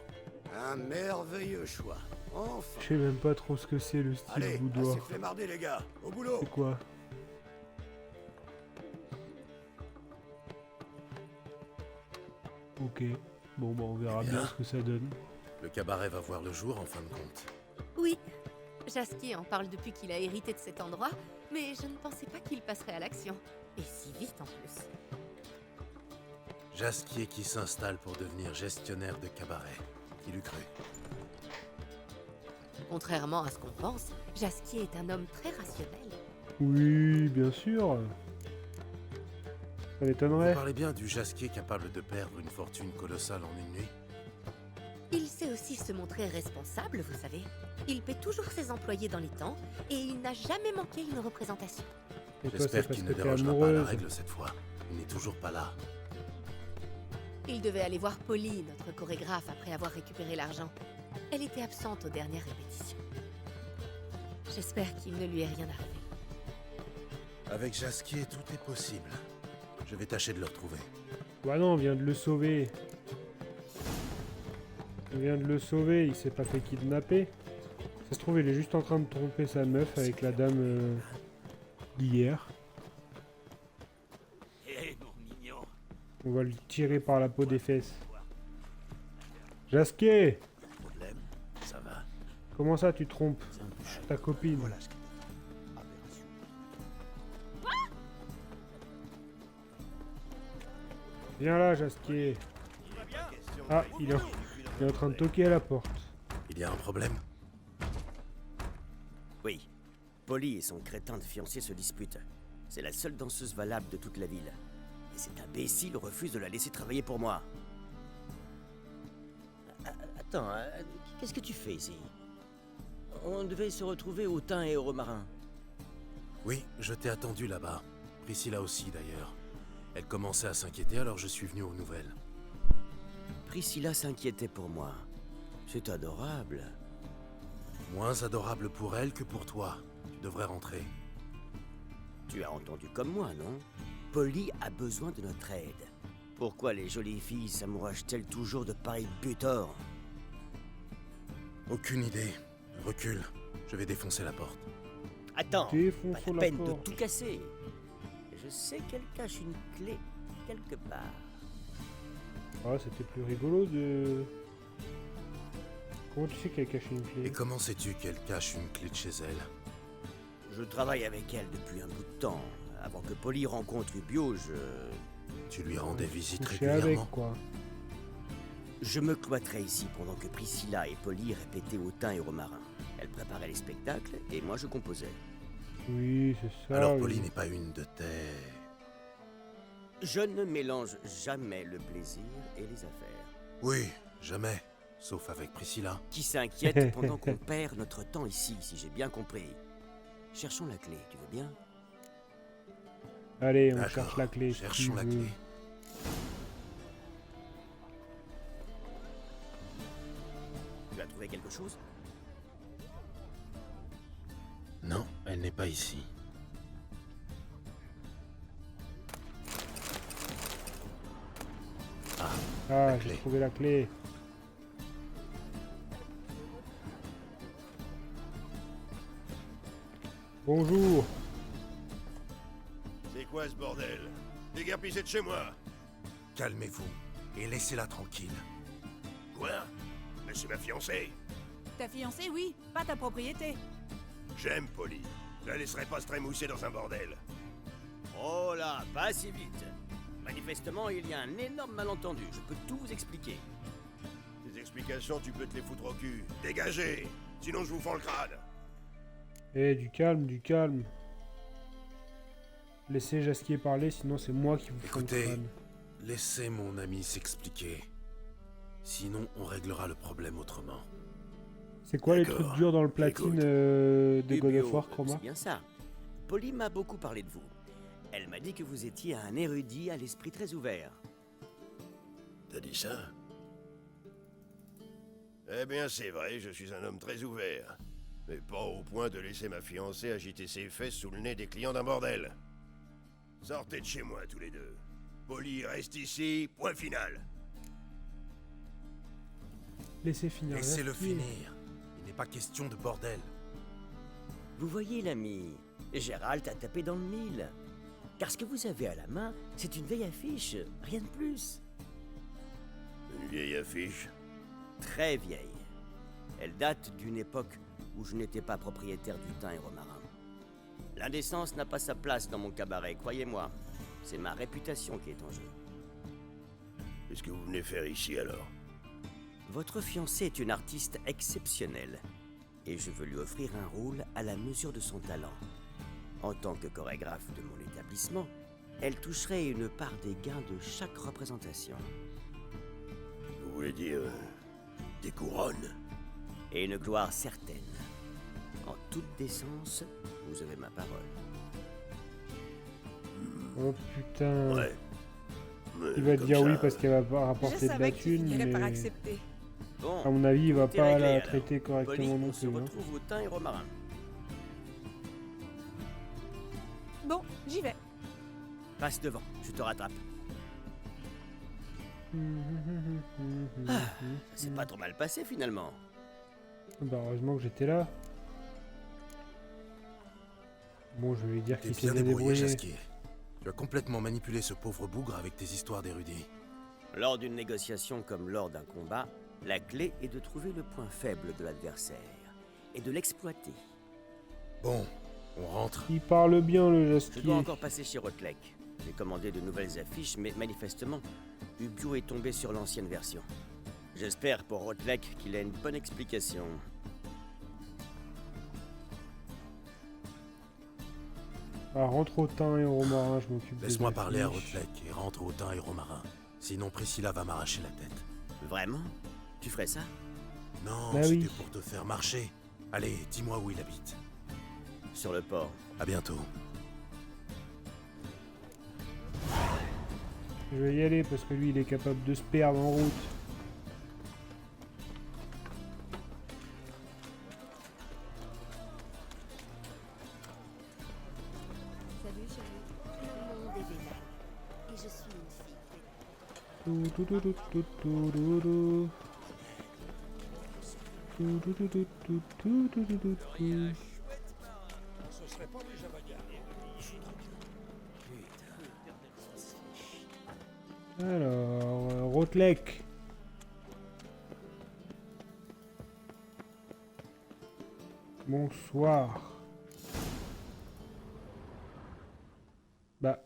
Un merveilleux choix. Enfin. Je sais même pas trop ce que c'est le style Allez, boudoir. assez flemmardé les gars, au boulot. C'est quoi? Ok. Bon, bah on verra bien ce que ça donne. Le cabaret va voir le jour en fin de compte. Oui. Jaskier en parle depuis qu'il a hérité de cet endroit, mais je ne pensais pas qu'il passerait à l'action. Et si vite en plus. Jaskier qui s'installe pour devenir gestionnaire de cabaret. Qui l'eût cru? Contrairement à ce qu'on pense, Jaskier est un homme très rationnel. Oui, bien sûr. Ça m'étonnerait. Vous parlez bien du Jaskier capable de perdre une fortune colossale en une nuit? Il sait aussi se montrer responsable, vous savez. Il paie toujours ses employés dans les temps et il n'a jamais manqué une représentation. Et toi, c'est J'espère parce qu'il que ne t'es dérogera pas à la amoureuse. règle cette fois. Il n'est toujours pas là. Il devait aller voir Polly, notre chorégraphe, après avoir récupéré l'argent. Elle était absente aux dernières répétitions. J'espère qu'il ne lui est rien arrivé. Avec Jaskier, tout est possible. Je vais tâcher de le retrouver. Bah non, on vient de le sauver. On vient de le sauver, il s'est pas fait kidnapper. Ça se trouve, il est juste en train de tromper sa meuf avec la dame d'hier. Eh, mon mignon. On va lui tirer par la peau des fesses. Jaskier! Problème? Ça va. Comment ça, tu trompes ta copine? Viens là, Jaskier. Ah, il est en train de toquer à la porte. Il y a un problème? Oui. Polly et son crétin de fiancé se disputent. C'est la seule danseuse valable de toute la ville. Et cet imbécile refuse de la laisser travailler pour moi. Attends, qu'est-ce que tu fais ici? On devait se retrouver au thym et au romarin. Oui, je t'ai attendu là-bas. Priscilla aussi, d'ailleurs. Elle commençait à s'inquiéter, alors je suis venu aux nouvelles. Priscilla s'inquiétait pour moi. C'est adorable. Moins adorable pour elle que pour toi. Tu devrais rentrer. Tu as entendu comme moi, non? Polly a besoin de notre aide. Pourquoi les jolies filles s'amouragent-elles toujours de pareils butords? Aucune idée. Recule. Je vais défoncer la porte. Attends, Défonçons pas la la peine porte. de tout casser. Je sais qu'elle cache une clé quelque part. Ah, c'était plus rigolo de... Comment tu sais qu'elle cache une clé? Et comment sais-tu qu'elle cache une clé de chez elle? Je travaille avec elle depuis un bout de temps. Avant que Polly rencontre Ubio, Tu lui rendais visite Coucher régulièrement? avec, quoi. Je me cloîtrais ici pendant que Priscilla et Polly répétaient au thym et au romarin. Elle préparait les spectacles et moi je composais. Oui, c'est ça. Alors oui. Polly n'est pas une de tes... Je ne mélange jamais le plaisir et les affaires. Oui, jamais. Sauf avec Priscilla. Qui s'inquiète pendant qu'on perd notre temps ici, si j'ai bien compris. Cherchons la clé, tu veux bien? Allez, on D'accord, cherche la clé. cherchons la si tu veux. clé. Tu as trouvé quelque chose? Non, elle n'est pas ici. Ah, clé. j'ai trouvé la clé. Bonjour. C'est quoi ce bordel? Déguerpissez de chez moi. Calmez-vous et laissez-la tranquille. Quoi? Mais c'est ma fiancée. Ta fiancée, oui, pas ta propriété. J'aime Polly. Je la laisserai pas se trémousser dans un bordel. Oh là, pas si vite. Manifestement, il y a un énorme malentendu. Je peux tout vous expliquer. Tes explications, tu peux te les foutre au cul. Dégagez! Sinon, je vous fends le crâne. Eh, du calme, du calme. Laissez Jasquier parler, sinon c'est moi qui vous fais le Écoutez, crâne. laissez mon ami s'expliquer. Sinon, on réglera le problème autrement. C'est quoi les D'accord, trucs durs dans le platine de God Ubio, of War, Chroma? c'est bien ça. Polly m'a beaucoup parlé de vous. Elle m'a dit que vous étiez un érudit à l'esprit très ouvert. T'as dit ça? Eh bien, c'est vrai, je suis un homme très ouvert. Mais pas au point de laisser ma fiancée agiter ses fesses sous le nez des clients d'un bordel. Sortez de chez moi, tous les deux. Polly reste ici, point final. Laissez finir. Laissez-le Jasquier. finir. Il n'est pas question de bordel. Vous voyez, l'ami, Gérald a tapé dans le mille. Car ce que vous avez à la main, c'est une vieille affiche, rien de plus. Une vieille affiche? Très vieille. Elle date d'une époque où je n'étais pas propriétaire du thym et romarin. L'indécence n'a pas sa place dans mon cabaret, croyez-moi. C'est ma réputation qui est en jeu. Qu'est-ce que vous venez faire ici, alors? Votre fiancée est une artiste exceptionnelle. Et je veux lui offrir un rôle à la mesure de son talent. En tant que chorégraphe de mon établissement, elle toucherait une part des gains de chaque représentation. Vous voulez dire... des couronnes? Et une gloire certaine. En toute décence, vous avez ma parole. Oh putain. Ouais. Il va comme dire ça, oui parce qu'elle va pas rapporter Je de la savais qu'il thune, finirait par mais accepter. Bon, à mon avis, il va tout est pas réglé, la alors. traiter correctement Polly, non on se plus. hein. retrouve au thym et romarin. Bon, j'y vais. Passe devant, je te rattrape. Ah, ça s'est pas trop mal passé finalement. Bah heureusement que j'étais là. Bon, je vais lui dire T'es qu'il s'est bien débrouillé, débrouillé. Jasquier. Tu as complètement manipulé ce pauvre bougre avec tes histoires d'érudits. Lors d'une négociation comme lors d'un combat, la clé est de trouver le point faible de l'adversaire et de l'exploiter. Bon, on rentre. Il parle bien le Je dois Jasquier. encore passer chez Rotlek. J'ai commandé de nouvelles affiches, mais manifestement, Ubio est tombé sur l'ancienne version. J'espère pour Rotlek qu'il a une bonne explication. Ah, rentre au thym et au romarin, je m'occupe des Laisse-moi parler à affiches. Rotlek et rentre au thym et romarin. Sinon Priscilla va m'arracher la tête. Vraiment? Tu ferais ça? Non, Bah c'était oui. pour te faire marcher. Allez, dis-moi où il habite. Sur le port. À bientôt. Je vais y aller parce que lui il est capable de se perdre en route. Salut chérie. Le monde est vénal. Et je suis une fille. Ce serait pas déjà bagarré de Alors, Rotlek. Bonsoir. Bah.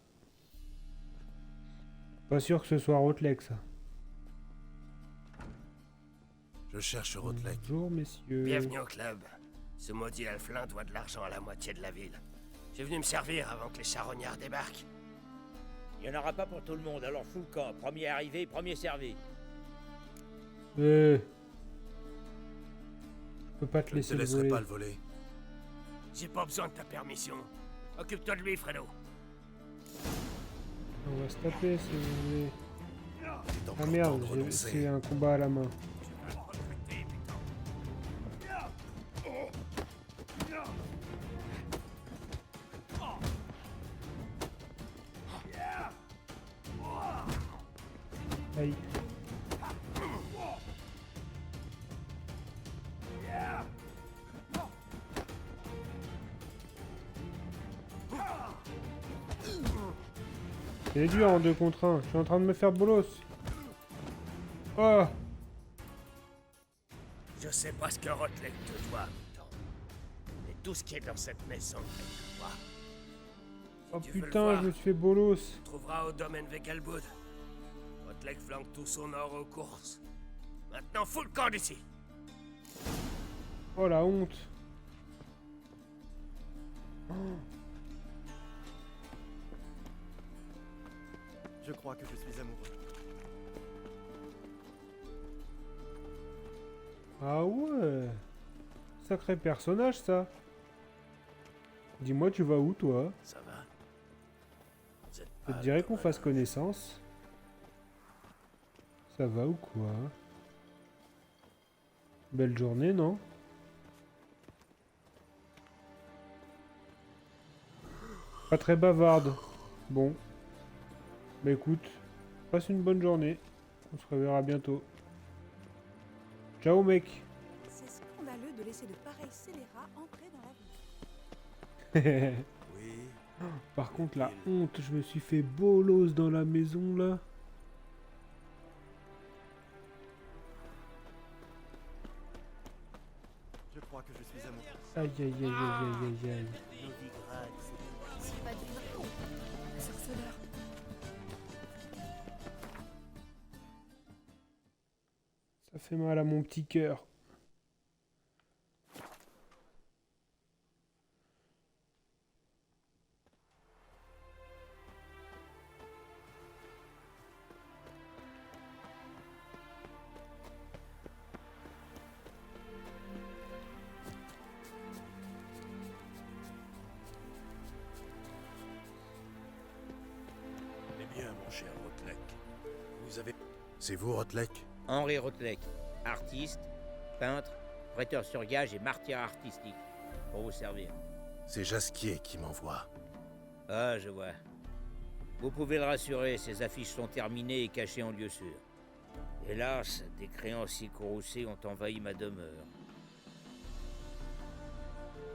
Pas sûr que ce soit Rotlek, ça. Je cherche Rotlek. Bonjour, messieurs. Bienvenue au club. Ce maudit Alflin doit de l'argent à la moitié de la ville. J'ai venu me servir avant que les charognards débarquent. Il n'y en aura pas pour tout le monde, alors fous le camp. Premier arrivé, premier servi. Je peux pas te Je ne laisser te le laisserai voler. pas le voler. J'ai pas besoin de ta permission. Occupe-toi de lui, Fredo. On va se taper si vous voulez. Il est Ah encore merde, temps de renoncer. c'est un combat à la main. Aïe. C'est dur en 2 contre 1. Je suis en train de me faire bolos. Oh. Je sais pas ce que Rotlek te doit, Mouton. Mais tout ce qui est dans cette maison est à toi. Oh tu veux le putain, voir, je me suis fait bolos. Tu trouveras au domaine Vekelbud. Rotlek flanque tout son or aux courses. Maintenant, fous le camp d'ici. Oh la honte. Oh. Je crois que je suis amoureux. Ah ouais. Sacré personnage ça. Dis-moi tu vas où toi? Ça va? Vous êtes Ça te dirait qu'on fasse connaissance? Ça va ou quoi? Belle journée, non? Pas très bavarde. Bon. Bah écoute, passe une bonne journée. On se reverra bientôt. Ciao mec. C'est scandaleux de laisser de pareils scélérats entrer dans la ville. Par contre la honte, je me suis fait bolos dans la maison là. Je crois que je suis amoureux. Aïe aïe aïe aïe aïe aïe aïe. C'est pas du tout. Un sorceleur. Ça fait mal à mon petit cœur. Eh bien, mon cher Rotlek, vous avez... C'est vous, Rotlek? Henri Rotlek, artiste, peintre, prêteur sur gage et martyr artistique. Pour vous servir. C'est Jasquier qui m'envoie. Ah, je vois. Vous pouvez le rassurer, ces affiches sont terminées et cachées en lieu sûr. Hélas, des créanciers courroucés ont envahi ma demeure.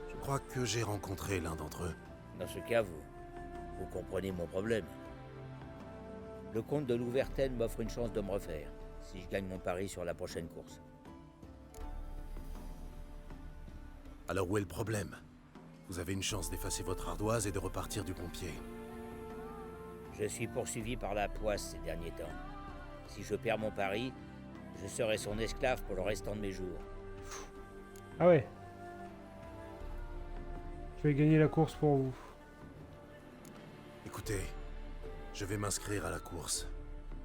Je crois que j'ai rencontré l'un d'entre eux. Dans ce cas, vous comprenez mon problème. Le comte de Louvertaine m'offre une chance de me refaire, si je gagne mon pari sur la prochaine course. Alors où est le problème? Vous avez une chance d'effacer votre ardoise et de repartir du bon pied. Je suis poursuivi par la poisse ces derniers temps. Si je perds mon pari, je serai son esclave pour le restant de mes jours. Ah ouais. Je vais gagner la course pour vous. Écoutez, je vais m'inscrire à la course.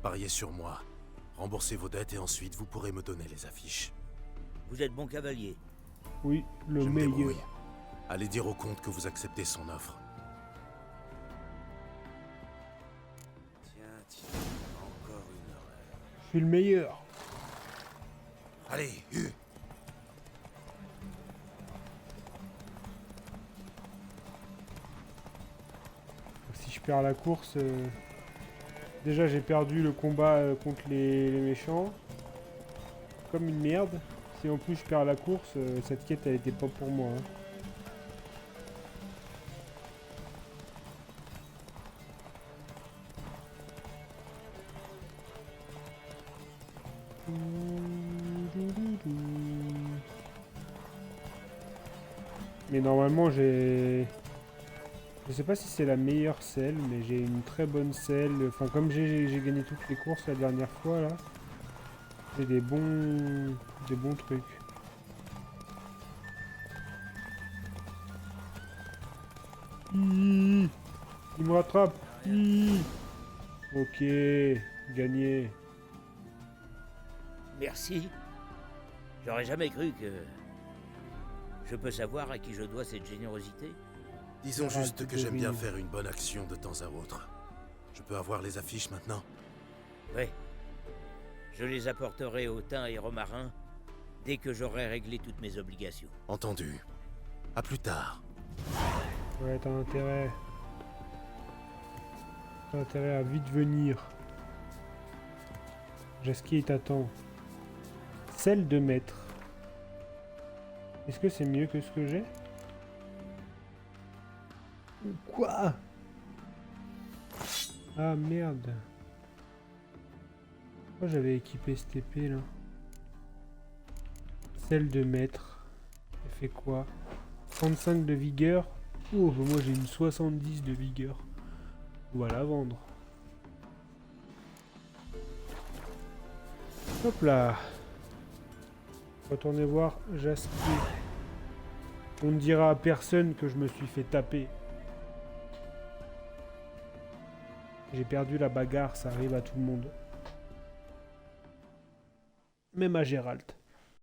Pariez sur moi. Remboursez vos dettes et ensuite vous pourrez me donner les affiches. Vous êtes bon cavalier. Oui, le Je me meilleur. débrouille. Allez dire au comte que vous acceptez son offre. Tiens, encore une heure. Je suis le meilleur. Allez, Hu. Si je perds la course... Déjà, j'ai perdu le combat contre les méchants. Comme une merde. Si en plus je perds la course, cette quête, elle était pas pour moi. Hein. Mais normalement j'ai... Je sais pas si c'est la meilleure selle, mais j'ai une très bonne selle. Enfin comme j'ai gagné toutes les courses la dernière fois là. J'ai des bons trucs. Il me rattrape. Ok, gagné. Merci. J'aurais jamais cru que... Je peux savoir à qui je dois cette générosité? Disons juste que j'aime bien faire une bonne action de temps à autre. Je peux avoir les affiches maintenant? Ouais. Je les apporterai au thym et romarin dès que j'aurai réglé toutes mes obligations. Entendu. À plus tard. Ouais, t'as intérêt. T'as intérêt à vite venir. Jasquier t'attend. Celle de maître. Est-ce que c'est mieux que ce que j'ai? Quoi? Ah merde. Pourquoi j'avais équipé cette épée là? Celle de maître. Elle fait quoi? 35 de vigueur. Oh, moi j'ai une 70 de vigueur. On va la vendre. Hop là. Retournez voir Jasquier. On ne dira à personne que je me suis fait taper. J'ai perdu la bagarre, ça arrive à tout le monde. Même à Gérald.